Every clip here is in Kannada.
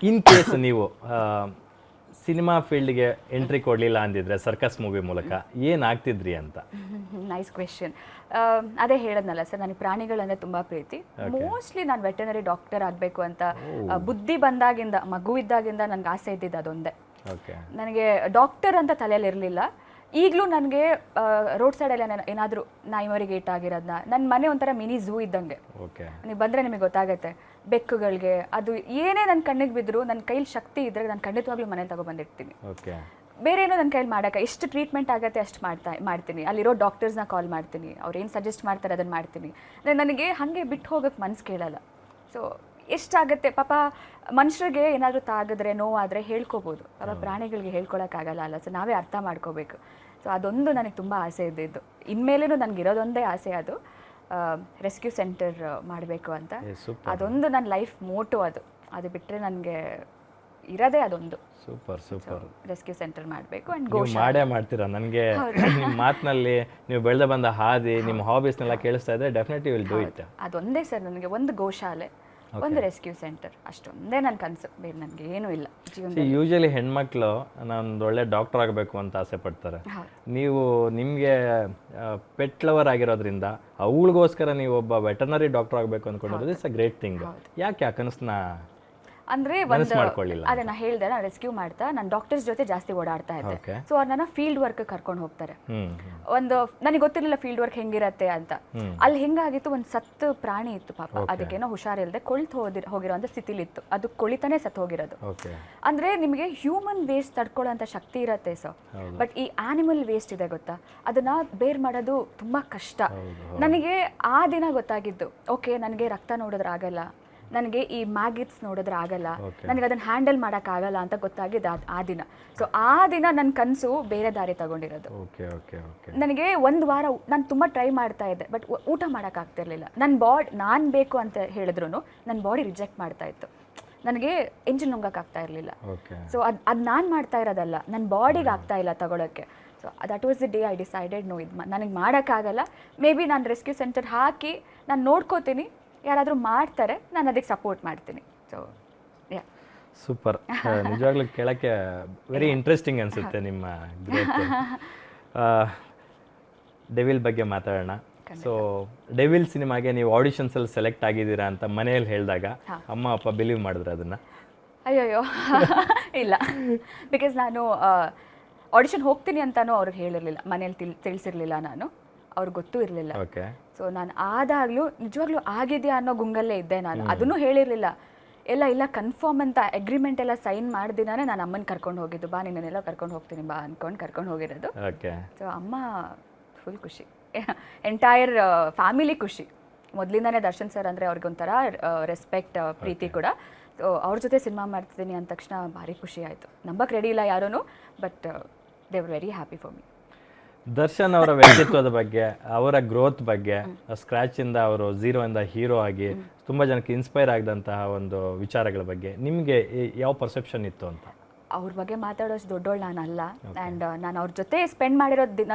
ಇನ್ ಕೇಸ್ ನೀವು ಸಿನಿಮಾ ಫೀಲ್ಡ್ಗೆ ಎಂಟ್ರಿ ಕೊಡಲಿಲ್ಲ ಅಂದಿದ್ರೆ ಸರ್ಕಸ್ ಮೂವಿ ಮೂಲಕ ಏನಾಗ್ತಿದ್ರಿ ಅಂತ? Nice question. ಅದೇ ಹೇಳದ್ನಲ್ಲ ಸರ್, ನನಗೆ ಪ್ರಾಣಿಗಳಂದ್ರೆ ತುಂಬ ಪ್ರೀತಿ. ಮೋಸ್ಟ್ಲಿ ನಾನು ವೆಟರ್ನರಿ ಡಾಕ್ಟರ್ ಆಗಬೇಕು ಅಂತ ಬುದ್ಧಿ ಬಂದಾಗಿಂದ, ಮಗು ಇದ್ದಾಗಿಂದ ನನಗೆ ಆಸೆ ಇದ್ದಿದ್ದು ಅದೊಂದೇ. ನನಗೆ ಡಾಕ್ಟರ್ ಅಂತ ತಲೆಯಲ್ಲಿ ಇರಲಿಲ್ಲ. ಈಗಲೂ ನನಗೆ ರೋಡ್ ಸೈಡಲ್ಲಿ ಏನಾದರೂ ನಾಯಿಮರಿಗೆ ಏಟಾಗಿರೋದನ್ನ, ನನ್ನ ಮನೆ ಒಂಥರ ಮಿನಿ ಝೂ ಇದ್ದಂಗೆ. ನೀವು ಬಂದರೆ ನಿಮಗೆ ಗೊತ್ತಾಗುತ್ತೆ. ಬೆಕ್ಕುಗಳಿಗೆ ಅದು ಏನೇ ನನ್ನ ಕಣ್ಣಿಗೆ ಬಿದ್ದರೂ ನನ್ನ ಕೈಲಿ ಶಕ್ತಿ ಇದ್ದರೆ ನಾನು ಖಂಡಿತವಾಗ್ಲೂ ಮನೆ ತಗೊಬಂದಿರ್ತೀನಿ. ಬೇರೆ ಏನೋ ನನ್ನ ಕೈಲಿ ಮಾಡೋಕ್ಕೆ ಎಷ್ಟು ಟ್ರೀಟ್ಮೆಂಟ್ ಆಗುತ್ತೆ ಅಷ್ಟು ಮಾಡ್ತೀನಿ. ಅಲ್ಲಿರೋ ಡಾಕ್ಟರ್ಸ್ನ ಕಾಲ್ ಮಾಡ್ತೀನಿ, ಅವ್ರು ಏನು ಸಜೆಸ್ಟ್ ಮಾಡ್ತಾರೆ ಅದನ್ನು ಮಾಡ್ತೀನಿ. ನನಗೆ ಹಾಗೆ ಬಿಟ್ಟು ಹೋಗೋಕ್ಕೆ ಮನಸ್ಸು ಕೇಳಲ್ಲ. ಸೊ ಎಷ್ಟಾಗುತ್ತೆ ಪಾಪ, ಮನುಷ್ಯರಿಗೆ ಏನಾದರೂ ತಾಗಿದ್ರೆ ನೋವಾದರೆ ಹೇಳ್ಕೊಬೋದು, ಪಾಪ ಪ್ರಾಣಿಗಳಿಗೆ ಹೇಳ್ಕೊಳಕ್ಕಾಗಲ್ಲ ಅಲ್ಲ. ಸೊ ನಾವೇ ಅರ್ಥ ಮಾಡ್ಕೋಬೇಕು. ಸೊ ಅದೊಂದು ನನಗೆ ತುಂಬ ಆಸೆ ಇದ್ದಿದ್ದು. ಇನ್ಮೇಲೇನು ನನಗಿರೋದೊಂದೇ ಆಸೆ, ಅದು ರೆಸ್ಕ್ಯೂ ಸೆಂಟರ್ ಮಾಡಬೇಕು ಅಂತ. ಅದೊಂದು ನನ್ನ ಲೈಫ್ ಮೋಟೋ. ಅದು ಬಿಟ್ಟರೆ ನನಗೆ ಇರೋದೇ ಅದೊಂದು. Super super. ರೆಸ್ಕ್ಯೂ ಸೆಂಟರ್ ಮಾಡಬೇಕು. ಮಾಡೇ ಮಾಡ್ತೀರಾ. ನನಗೆ ನಿಮ್ಮ ಮಾತಿನಲ್ಲಿ ನೀವು ಬೆಳೆದ ಬಂದ ಹಾದಿ, ನಿಮ್ಮ ಹಾಬೀಸ್ನೆಲ್ಲ ಕೇಳಿಸ್ತಾ ಇದ್ರೆ ಡೆಫಿನೆಟ್ಲಿ ವಿಲ್ ಡೂ ಇಟ್. ಅದೊಂದೇ ಸರ್, ನನಗೆ ಒಂದು ಗೋಶಾಲೆ, ಒಂದು ರೆಸ್ಕ್ಯೂ ಸೆಂಟರ್, ಅಷ್ಟೊಂದೇ ನನ್ನ ಕನಸು. ಬೇರೆ ನನಗೆ ಏನೂ ಇಲ್ಲ ಜೀವನದಲ್ಲಿ. ಯೂಶಲಿ ಹೆಣ್ಮಕ್ಳು ನಾನೊಂದು ಒಳ್ಳೆ ಡಾಕ್ಟರ್ ಆಗಬೇಕು ಅಂತ ಆಸೆ ಪಡ್ತಾರೆ. ನೀವು ನಿಮಗೆ ಪೆಟ್ ಲವರ್ ಆಗಿರೋದ್ರಿಂದ ಅವಳಿಗೋಸ್ಕರ ನೀವು ಒಬ್ಬ ವೆಟರ್ನರಿ ಡಾಕ್ಟರ್ ಆಗಬೇಕು ಅಂದ್ಕೊಂಡಿರೋದು ಇಟ್ಸ್ ಅ ಗ್ರೇಟ್ ಥಿಂಗ್. ಯಾಕೆ ಆ ಕನಸನ್ನ ಅಂದರೆ ಅದೇ ನಾ ಹೇಳಿದೆ, ನಾನು ರೆಸ್ಕ್ಯೂ ಮಾಡ್ತಾ ನಾನು ಡಾಕ್ಟರ್ಸ್ ಜೊತೆ ಜಾಸ್ತಿ ಓಡಾಡ್ತಾ ಇದ್ದೆ. ಸೊ ಅವ್ರು ನನ್ನ ಫೀಲ್ಡ್ ವರ್ಕ್ ಕರ್ಕೊಂಡು ಹೋಗ್ತಾರೆ. ನನಗೆ ಗೊತ್ತಿರಲಿಲ್ಲ ಫೀಲ್ಡ್ ವರ್ಕ್ ಹೆಂಗಿರತ್ತೆ ಅಂತ. ಅಲ್ಲಿ ಹೆಂಗಾಗಿತ್ತು, ಒಂದು ಸತ್ತು ಪ್ರಾಣಿ ಇತ್ತು ಪಾಪ, ಅದಕ್ಕೇನೋ ಹುಷಾರಿಲ್ಲದೆ ಕೊಳ್ತು ಹೋಗಿರೋಂಥ ಸ್ಥಿತಿಲಿತ್ತು. ಅದು ಕೊಳಿತಾನೆ ಸತ್ತು ಹೋಗಿರೋದು. ಅಂದ್ರೆ ನಿಮಗೆ ಹ್ಯೂಮನ್ ವೇಸ್ಟ್ ತಡ್ಕೊಳ್ಳೋಂಥ ಶಕ್ತಿ ಇರತ್ತೆ ಸರ್, ಬಟ್ ಈ ಆನಿಮಲ್ ವೇಸ್ಟ್ ಇದೆ ಗೊತ್ತಾ, ಅದನ್ನ ಬೇರ್ ಮಾಡೋದು ತುಂಬಾ ಕಷ್ಟ. ನನಗೆ ಆ ದಿನ ಗೊತ್ತಾಗಿದ್ದು, ಓಕೆ ನನಗೆ ರಕ್ತ ನೋಡಿದ್ರೆ ಆಗಲ್ಲ, ನನಗೆ ಈ ಮ್ಯಾಗಿಟ್ಸ್ ನೋಡಿದ್ರೆ ಆಗಲ್ಲ, ನನಗೆ ಅದನ್ನು ಹ್ಯಾಂಡಲ್ ಮಾಡೋಕ್ಕಾಗಲ್ಲ ಅಂತ ಗೊತ್ತಾಗಿದ್ದು ಆ ದಿನ. ಸೊ ಆ ದಿನ ನನ್ನ ಕನಸು ಬೇರೆ ದಾರಿ ತಗೊಂಡಿರೋದು. ನನಗೆ ಒಂದು ವಾರ ನಾನು ತುಂಬ ಟ್ರೈ ಮಾಡ್ತಾ ಇದ್ದೆ, ಬಟ್ ಊಟ ಮಾಡೋಕ್ಕಾಗ್ತಿರ್ಲಿಲ್ಲ. ನಾನು ಬೇಕು ಅಂತ ಹೇಳಿದ್ರು ನನ್ನ ಬಾಡಿ ರಿಜೆಕ್ಟ್ ಮಾಡ್ತಾ ಇತ್ತು. ನನಗೆ ಎಂಜಿನ್ ನುಂಗಕ್ಕಾಗ್ತಾ ಇರಲಿಲ್ಲ. ಸೊ ಅದು ನಾನು ಮಾಡ್ತಾ ಇರೋದಲ್ಲ, ನನ್ನ ಬಾಡಿಗೆ ಆಗ್ತಾ ಇಲ್ಲ ತಗೊಳ್ಳೋಕ್ಕೆ. So that was the day I decided, no ಇದು ನನಗೆ ಮಾಡೋಕ್ಕಾಗಲ್ಲ, ಮೇ ಬಿ ನಾನು ರೆಸ್ಕ್ಯೂ ಸೆಂಟರ್ ಹಾಕಿ ನಾನು ನೋಡ್ಕೋತೀನಿ, ಯಾರಾದರೂ ಮಾಡ್ತಾರೆ, ನಾನು ಅದಕ್ಕೆ ಸಪೋರ್ಟ್ ಮಾಡ್ತೀನಿ. So super. ನಿಜವಾಗ್ಲೂ ಕೇಳೋಕ್ಕೆ ವೆರಿ ಇಂಟ್ರೆಸ್ಟಿಂಗ್ ಅನಿಸುತ್ತೆ ನಿಮ್ಮ ಗ್ರೋತ್. ಡೆವಿಲ್ ಬಗ್ಗೆ ಮಾತಾಡೋಣ. ಸೊ ಡೆವಿಲ್ ಸಿನಿಮಾಗೆ ನೀವು ಆಡಿಷನ್ಸಲ್ಲಿ ಸೆಲೆಕ್ಟ್ ಆಗಿದ್ದೀರಾ ಅಂತ ಮನೆಯಲ್ಲಿ ಹೇಳಿದಾಗ ಅಮ್ಮ ಅಪ್ಪ ಬಿಲೀವ್ ಮಾಡಿದ್ರೆ ಅದನ್ನು? ಅಯ್ಯೋ ಇಲ್ಲ, ಬಿಕಾಸ್ ನಾನು ಆಡಿಷನ್ ಹೋಗ್ತೀನಿ ಅಂತಲೂ ಅವ್ರಿಗೆ ಹೇಳಿರಲಿಲ್ಲ, ಮನೇಲಿ ತಿಳಿಸಿರಲಿಲ್ಲ, ನಾನು ಅವ್ರಿಗೆ ಗೊತ್ತೂ ಇರಲಿಲ್ಲ. ಸೊ ನಾನು ಆದಾಗಲೂ ನಿಜವಾಗ್ಲೂ ಆಗಿದೆಯಾ ಅನ್ನೋ ಗುಂಗಲ್ಲೇ ಇದ್ದೆ ನಾನು. ಅದನ್ನು ಹೇಳಿರಲಿಲ್ಲ. ಇಲ್ಲ ಕನ್ಫರ್ಮ್ ಅಂತ ಅಗ್ರಿಮೆಂಟ್ ಎಲ್ಲ ಸೈನ್ ಮಾಡಿದಿನಾನೆ ನಾನು ಅಮ್ಮನ ಕರ್ಕೊಂಡು ಹೋಗಿದ್ದು. ಬಾ ನಿನ್ನೆಲ್ಲ ಕರ್ಕೊಂಡು ಹೋಗ್ತೀನಿ ಬಾ ಅಂದ್ಕೊಂಡು ಕರ್ಕೊಂಡು ಹೋಗಿರೋದು. ಸೊ ಅಮ್ಮ ಫುಲ್ ಖುಷಿ, ಎಂಟೈರ್ ಫ್ಯಾಮಿಲಿ ಖುಷಿ. ಮೊದಲಿಂದಾನೇ ದರ್ಶನ್ ಸರ್ ಅಂದರೆ ಅವ್ರಿಗೊಂಥರ ರೆಸ್ಪೆಕ್ಟ್, ಪ್ರೀತಿ ಕೂಡ. ಸೊ ಅವ್ರ ಜೊತೆ ಸಿನಿಮಾ ಮಾಡ್ತಿದ್ದೀನಿ ಅಂದ ತಕ್ಷಣ ಭಾರಿ ಖುಷಿ ಆಯಿತು. ನಂಬಕ್ಕೆ ರೆಡಿ ಇಲ್ಲ ಯಾರೂ, but they were very happy for me. Darshan ಅವರ ವ್ಯಕ್ತಿತ್ವದ ಬಗ್ಗೆ, ಅವರ ಗ್ರೋತ್ ಬಗ್ಗೆ, ಸ್ಕ್ರಾಚ್ ಇಂದ ಅವರು ಝೀರೋ ಇಂದ ಹೀರೋ ಆಗಿ ತುಂಬಾ ಜನಕ್ಕೆ ಇನ್ಸ್ಪೈರ್ ಆಗಿದಂತಹ ಒಂದು ವಿಚಾರಗಳ ಬಗ್ಗೆ ನಿಮಗೆ ಯಾವ ಪರ್ಸೆಪ್ಷನ್ ಇತ್ತು ಅಂತ? ಅವ್ರ ಬಗ್ಗೆ ಮಾತಾಡೋಷ್ಟು ದೊಡ್ಡೋಳು ನಾನಲ್ಲ. ಆ್ಯಂಡ್ ನಾನು ಅವ್ರ ಜೊತೆ ಸ್ಪೆಂಡ್ ಮಾಡಿರೋ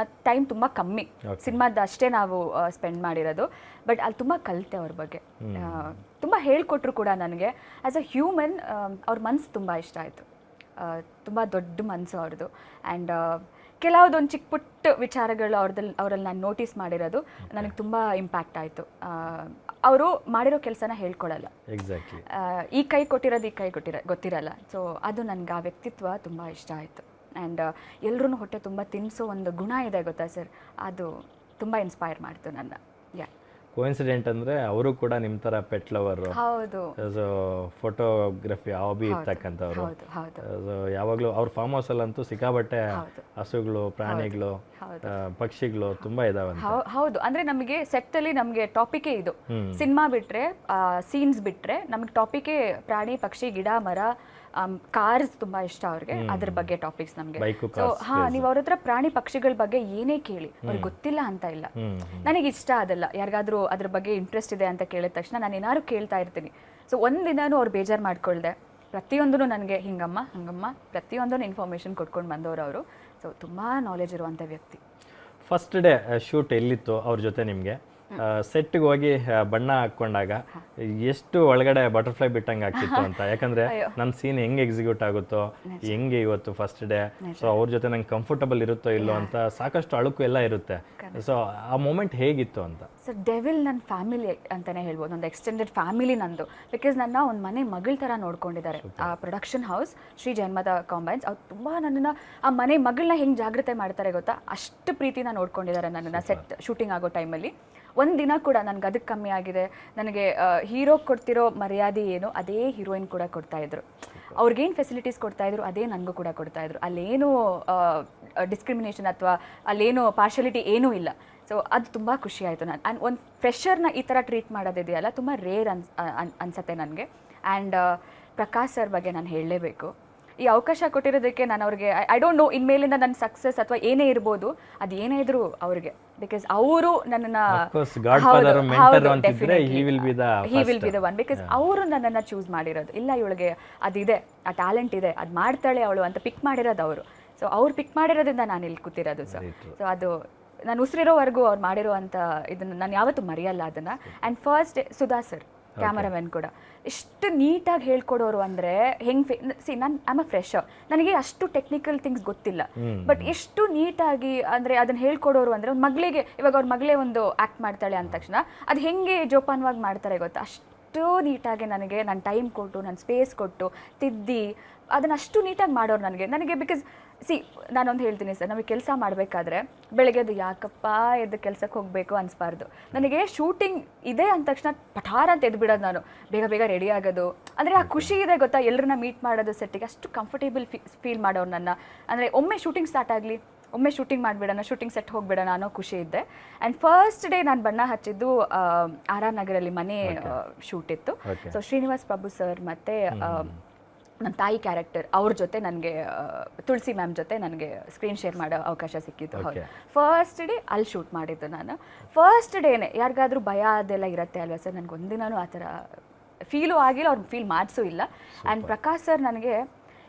ಟೈಮ್ ತುಂಬ ಕಮ್ಮಿ, ಸಿನಿಮಾದ ಅಷ್ಟೇ ನಾವು ಸ್ಪೆಂಡ್ ಮಾಡಿರೋದು. ಬಟ್ ಅಲ್ಲಿ ತುಂಬ ಕಲಿತೆ ಅವ್ರ ಬಗ್ಗೆ, ತುಂಬ ಹೇಳ್ಕೊಟ್ರು ಕೂಡ ನನಗೆ. ಆ್ಯಸ್ ಅ ಹ್ಯೂಮನ್ ಅವ್ರ ಮನಸ್ಸು ತುಂಬ ಇಷ್ಟ ಆಯಿತು. ತುಂಬ ದೊಡ್ಡ ಮನಸ್ಸು ಅವ್ರದ್ದು. ಆ್ಯಂಡ್ ಕೆಲವುದೊಂದು ಚಿಕ್ಕ ಪುಟ್ಟ ವಿಚಾರಗಳು ಅವರಲ್ಲಿ ನಾನು ನೋಟಿಸ್ ಮಾಡಿರೋದು ನನಗೆ ತುಂಬ ಇಂಪ್ಯಾಕ್ಟ್ ಆಯಿತು. ಅವರು ಮಾಡಿರೋ ಕೆಲಸನ ಹೇಳ್ಕೊಳ್ಳಲ್ಲ, ಈ ಕೈ ಕೊಟ್ಟಿರೋದು ಈ ಕೈ ಗೊತ್ತಿರಲ್ಲ. ಸೊ ಅದು ನನಗೆ ಆ ವ್ಯಕ್ತಿತ್ವ ತುಂಬ ಇಷ್ಟ ಆಯಿತು. ಆ್ಯಂಡ್ ಎಲ್ಲರೂ ಹೊಟ್ಟೆ ತುಂಬ ತಿನ್ನಿಸೋ ಒಂದು ಗುಣ ಇದೆ ಗೊತ್ತಾ ಸರ್, ಅದು ತುಂಬ ಇನ್ಸ್ಪೈರ್ ಮಾಡ್ತು ನನ್ನ. ಕೋಇನ್ಸಿಡೆಂಟ್ ಅಂದರೆ ಅವರು ಕೂಡ ನಿಮ್ಮ ಥರ ಪೆಟ್ ಲವರ್, ಹೌದು, ಫೋಟೋಗ್ರಫಿ ಹಾಬಿ ಇರ್ತಕ್ಕಂಥವ್ರು. ಯಾವಾಗಲೂ ಅವ್ರ ಫಾರ್ಮ್ ಹೌಸಲ್ಲಂತೂ ಸಿಕ್ಕಾಬಟ್ಟೆ ಹಸುಗಳು, ಪ್ರಾಣಿಗಳು, ಪಕ್ಷಿಗಳು ತುಂಬ ಇದಾವೆ. ಹೌದು, ಅಂದರೆ ನಮಗೆ ಸೆಟ್ಟಲ್ಲಿ ನಮಗೆ ಟಾಪಿಕೇ ಇದು. ಸಿನಿಮಾ ಬಿಟ್ಟರೆ, ಸೀನ್ಸ್ ಬಿಟ್ಟರೆ ನಮಗೆ ಟಾಪಿಕೇ ಪ್ರಾಣಿ, ಪಕ್ಷಿ, ಗಿಡ, ಮರ, ಕಾರ್ಸ್ ತುಂಬ ಇಷ್ಟ ಅವ್ರಿಗೆ. ಅದ್ರ ಬಗ್ಗೆ ಟಾಪಿಕ್ಸ್ ನಮಗೆ. ಸೊ ನೀವು ಅವ್ರ ಹತ್ರ ಪ್ರಾಣಿ ಪಕ್ಷಿಗಳ ಬಗ್ಗೆ ಏನೇ ಕೇಳಿ, ಅವ್ರಿಗೆ ಗೊತ್ತಿಲ್ಲ ಅಂತ ಇಲ್ಲ. ನನಗೆ ಇಷ್ಟ ಅದಲ್ಲ. ಯಾರಿಗಾದ್ರೂ ಅದ್ರ ಬಗ್ಗೆ ಇಂಟ್ರೆಸ್ಟ್ ಇದೆ ಅಂತ ಕೇಳಿದ ತಕ್ಷಣ ನಾನು ಏನಾದ್ರು ಕೇಳ್ತಾ ಇರ್ತೀನಿ. ಸೊ ಒಂದಿನಾನು ಅವ್ರು ಬೇಜಾರು ಮಾಡ್ಕೊಳ್ದೆ ಪ್ರತಿಯೊಂದೂ ನನಗೆ ಹಿಂಗಮ್ಮ ಹಂಗಮ್ಮ ಪ್ರತಿಯೊಂದನ್ನು ಇನ್ಫಾರ್ಮೇಷನ್ ಕೊಟ್ಕೊಂಡು ಬಂದವರು ಅವರು. ಸೊ ತುಂಬ ನಾಲೆಜ್ ಇರುವಂಥ ವ್ಯಕ್ತಿ. ಫಸ್ಟ್ ಡೇ ಶೂಟ್ ಎಲ್ಲಿತ್ತು ಅವ್ರ ಜೊತೆ ನಿಮಗೆ? ಸೆಟ್ಗೆ ಹೋಗಿ ಬಣ್ಣ ಹಾಕೊಂಡಾಗ ಎಷ್ಟು ಒಳಗಡೆ ಬಟರ್ಫ್ಲೈ ಬಿಟ್ಟಂಗೆ ಆಗ್ತಿತ್ತು ಅಂತ. ಯಾಕಂದ್ರೆ ನನ್ನ ಸೀನ್ ಹೆಂಗೆ ಎಕ್ಸಿಕ್ಯೂಟ್ ಆಗುತ್ತೋ, ಹೆಂಗೆ ಇವತ್ತು ಫಸ್ಟ್ ಡೇ, ಸೊ ಅವ್ರ ಜೊತೆ ನಂಗೆ ಕಂಫರ್ಟಬಲ್ ಇರುತ್ತೋ ಇಲ್ಲೋ ಅಂತ ಸಾಕಷ್ಟು ಅಳುಕು ಎಲ್ಲ ಇರುತ್ತೆ. ಸೊ ಆ ಮೂಮೆಂಟ್ ಹೇಗಿತ್ತು ಅಂತ. ಸೊ ಡೆವಿಲ್ ನನ್ನ ಫ್ಯಾಮಿಲಿ ಅಂತಾನೆ ಹೇಳ್ಬೋದು, ಒಂದು ಎಕ್ಸ್ಟೆಂಡೆಡ್ ಫ್ಯಾಮಿಲಿ ನಂದು. ಬಿಕಾಸ್ ನನ್ನ ಒಂದು ಮನೆ ಮಗಳ ಥರ ನೋಡ್ಕೊಂಡಿದ್ದಾರೆ ಆ ಪ್ರೊಡಕ್ಷನ್ ಹೌಸ್ ಶ್ರೀ ಜನ್ಮದ ಕಾಂಬೈನ್ಸ್. ಅವ್ರು ತುಂಬ ನನ್ನನ್ನು ಆ ಮನೆ ಮಗಳನ್ನ ಹೆಂಗೆ ಜಾಗ್ರತೆ ಮಾಡ್ತಾರೆ ಗೊತ್ತಾ, ಅಷ್ಟು ಪ್ರೀತಿನ ನೋಡ್ಕೊಂಡಿದ್ದಾರೆ ನನ್ನನ್ನು ಸೆಟ್ ಶೂಟಿಂಗ್ ಆಗೋ ಟೈಮಲ್ಲಿ. ಒಂದು ದಿನ ಕೂಡ ನನಗೆ ಅದಕ್ಕೆ ಕಮ್ಮಿ ಆಗಿದೆ. ನನಗೆ ಹೀರೋ ಕೊಡ್ತಿರೋ ಮರ್ಯಾದೆ ಏನು ಅದೇ ಹೀರೋಯಿನ್ ಕೂಡ ಕೊಡ್ತಾಯಿದ್ರು. ಅವ್ರಿಗೇನು ಫೆಸಿಲಿಟೀಸ್ ಕೊಡ್ತಾಯಿದ್ರು ಅದೇ ನನಗೂ ಕೂಡ ಕೊಡ್ತಾಯಿದ್ರು. ಅಲ್ಲೇನು ಡಿಸ್ಕ್ರಿಮಿನೇಷನ್ ಅಥವಾ ಅಲ್ಲೇನು ಪಾರ್ಶಾಲಿಟಿ ಏನೂ ಇಲ್ಲ. ಸೊ ಅದು ತುಂಬ ಖುಷಿ ಆಯಿತು. ನಾನು ಆ್ಯಂಡ್ ಒಂದು ಫ್ರೆಷರ್ನ ಈ ಥರ ಟ್ರೀಟ್ ಮಾಡೋದಿದೆಯಲ್ಲ ತುಂಬ ರೇರ್ ಅನ್ಸತ್ತೆ ನನಗೆ. ಆ್ಯಂಡ್ ಪ್ರಕಾಶ್ ಸರ್ ಬಗ್ಗೆ ನಾನು ಹೇಳಲೇಬೇಕು. ಈ ಅವಕಾಶ ಕೊಟ್ಟಿರೋದಕ್ಕೆ ನಾನು ಅವ್ರಿಗೆ ಐ ಡೋಂಟ್ ನೋ ಇನ್ಮೇಲಿಂದ ನನ್ನ ಸಕ್ಸಸ್ ಅಥವಾ ಏನೇ ಇರ್ಬೋದು, ಅದು ಏನೇ ಇದ್ರು ಅವ್ರಿಗೆ. ಬಿಕಾಸ್ ಅವರು ನನ್ನನ್ನು he will be the one. Because ಅವರು ನನ್ನನ್ನು ಚೂಸ್ ಮಾಡಿರೋದು. ಇಲ್ಲ ಇವಳಿಗೆ ಅದಿದೆ, ಆ ಟ್ಯಾಲೆಂಟ್ ಇದೆ, ಅದು ಮಾಡ್ತಾಳೆ ಅವಳು ಅಂತ ಪಿಕ್ ಮಾಡಿರೋದು ಅವರು. ಸೊ ಅವ್ರು ಪಿಕ್ ಮಾಡಿರೋದ್ರಿಂದ ನಾನು ಇಲ್ಲಿ ಕೂತಿರೋದು ಸರ್. ಸೊ ಅದು ನಾನು ಉಸಿರಿರೋವರೆಗೂ ಅವ್ರು ಮಾಡಿರೋ ಅಂಥ ಇದನ್ನು ನಾನು ಯಾವತ್ತೂ ಮರೆಯಲ್ಲ ಅದನ್ನು. And first Sudha sir cameraman ಕೂಡ ಎಷ್ಟು ನೀಟಾಗಿ ಹೇಳ್ಕೊಡೋರು ಅಂದರೆ ಹೆಂಗೆ ನಾನು ಐಮ್ ಅ ಫ್ರೆಶರ್, ನನಗೆ ಅಷ್ಟು ಟೆಕ್ನಿಕಲ್ ಥಿಂಗ್ಸ್ ಗೊತ್ತಿಲ್ಲ. ಬಟ್ ಎಷ್ಟು ನೀಟಾಗಿ ಅಂದರೆ ಅದನ್ನು ಹೇಳ್ಕೊಡೋರು ಅಂದರೆ ಒಂದು ಮಗಳಿಗೆ, ಇವಾಗ ಅವ್ರ ಮಗಳೇ ಒಂದು ಆ್ಯಕ್ಟ್ ಮಾಡ್ತಾಳೆ ಅಂದ ತಕ್ಷಣ ಅದು ಹೆಂಗೆ ಜೋಪಾನವಾಗಿ ಮಾಡ್ತಾರೆ ಗೊತ್ತಾ, ಅಷ್ಟು ನೀಟಾಗಿ ನನಗೆ ನನ್ನ ಟೈಮ್ ಕೊಟ್ಟು ನನ್ನ ಸ್ಪೇಸ್ ಕೊಟ್ಟು ತಿದ್ದಿ ಅದನ್ನು ಅಷ್ಟು ನೀಟಾಗಿ ಮಾಡೋರು ನನಗೆ. ಬಿಕಾಸ್ ನಾನೊಂದು ಹೇಳ್ತೀನಿ ಸರ್, ನಮಗೆ ಕೆಲಸ ಮಾಡಬೇಕಾದ್ರೆ ಬೆಳಗ್ಗೆ ಅದು ಯಾಕಪ್ಪ ಎದ್ದು ಕೆಲಸಕ್ಕೆ ಹೋಗಬೇಕು ಅನಿಸ್ಬಾರ್ದು. ನನಗೆ ಶೂಟಿಂಗ್ ಇದೆ ಅಂದ ತಕ್ಷಣ ಪಠಾರ ಅಂತ ಎದ್ಬಿಡೋದು, ನಾನು ಬೇಗ ಬೇಗ ರೆಡಿ ಆಗೋದು. ಅಂದರೆ ಆ ಖುಷಿ ಇದೆ ಗೊತ್ತಾ, ಎಲ್ಲರನ್ನ ಮೀಟ್ ಮಾಡೋದು ಸೆಟ್ಟಿಗೆ, ಅಷ್ಟು ಕಂಫರ್ಟೇಬಲ್ ಫೀಲ್ ಮಾಡೋರು ನನ್ನ. ಅಂದರೆ ಒಮ್ಮೆ ಶೂಟಿಂಗ್ ಸ್ಟಾರ್ಟ್ ಆಗಲಿ, ಒಮ್ಮೆ ಶೂಟಿಂಗ್ ಮಾಡಿಬಿಡೋಣ, ಶೂಟಿಂಗ್ ಸೆಟ್ ಹೋಗಿಬಿಡೋಣ ಅನ್ನೋ ಖುಷಿ ಇದ್ದೆ. ಆ್ಯಂಡ್ ಫಸ್ಟ್ ಡೇ ನಾನು ಬಣ್ಣ ಹಚ್ಚಿದ್ದು RR ನಗರಲ್ಲಿ ಮನೆ ಶೂಟ್ ಇತ್ತು. ಸೊ ಶ್ರೀನಿವಾಸ್ ಪ್ರಭು ಸರ್ ಮತ್ತು ನನ್ನ ತಾಯಿ ಕ್ಯಾರೆಕ್ಟರ್ ಅವ್ರ ಜೊತೆ ನನಗೆ ತುಳಸಿ ಮ್ಯಾಮ್ ಜೊತೆ ನನಗೆ ಸ್ಕ್ರೀನ್ ಶೇರ್ ಮಾಡೋ ಅವಕಾಶ ಸಿಕ್ಕಿತ್ತು. ಹೌದು, ಫಸ್ಟ್ ಡೇ ಅಲ್ಲಿ ಶೂಟ್ ಮಾಡಿದ್ದು ನಾನು. ಫಸ್ಟ್ ಡೇನೇ ಯಾರಿಗಾದ್ರೂ ಭಯ ಅದೆಲ್ಲ ಇರುತ್ತೆ ಅಲ್ವಾ ಸರ್, ನನಗೆ ಒಂದಿನೂ ಆ ಥರ ಫೀಲು ಆಗಿಲ್ಲ, ಅವ್ರಿಗೆ ಫೀಲ್ ಮಾಡಿಸೂ ಇಲ್ಲ. ಆ್ಯಂಡ್ ಪ್ರಕಾಶ್ ಸರ್ ನನಗೆ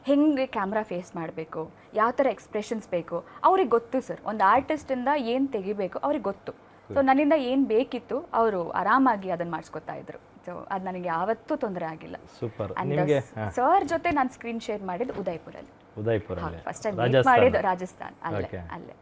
ಹೆಂಗೆ ಕ್ಯಾಮ್ರಾ ಫೇಸ್ ಮಾಡಬೇಕು, ಯಾವ ಥರ ಎಕ್ಸ್ಪ್ರೆಷನ್ಸ್ ಬೇಕು ಅವ್ರಿಗೆ ಗೊತ್ತು ಸರ್. ಒಂದು ಆರ್ಟಿಸ್ಟಿಂದ ಏನು ತೆಗಿಬೇಕು ಅವ್ರಿಗೆ ಗೊತ್ತು. ಸೊ ನನ್ನಿಂದ ಏನು ಬೇಕಿತ್ತು ಅವರು ಆರಾಮಾಗಿ ಅದನ್ನು ಮಾಡಿಸ್ಕೊತಾ ಇದ್ರು. ಸೊ ಅದು ನನಗೆ ಯಾವತ್ತೂ ತೊಂದರೆ ಆಗಿಲ್ಲ. ಸೂಪರ್. ಸರ್ ಜೊತೆ ನಾನು ಸ್ಕ್ರೀನ್ ಶೇರ್ ಮಾಡಿದ್ದು ಉದಯ್ಪುರಲ್ಲಿ. ಉದಯ್ಪುರ ಫಸ್ಟ್ ಟೈಮ್ ಮಾಡಿದ್ದು ರಾಜಸ್ಥಾನ್ ಅಲ್ಲೇ.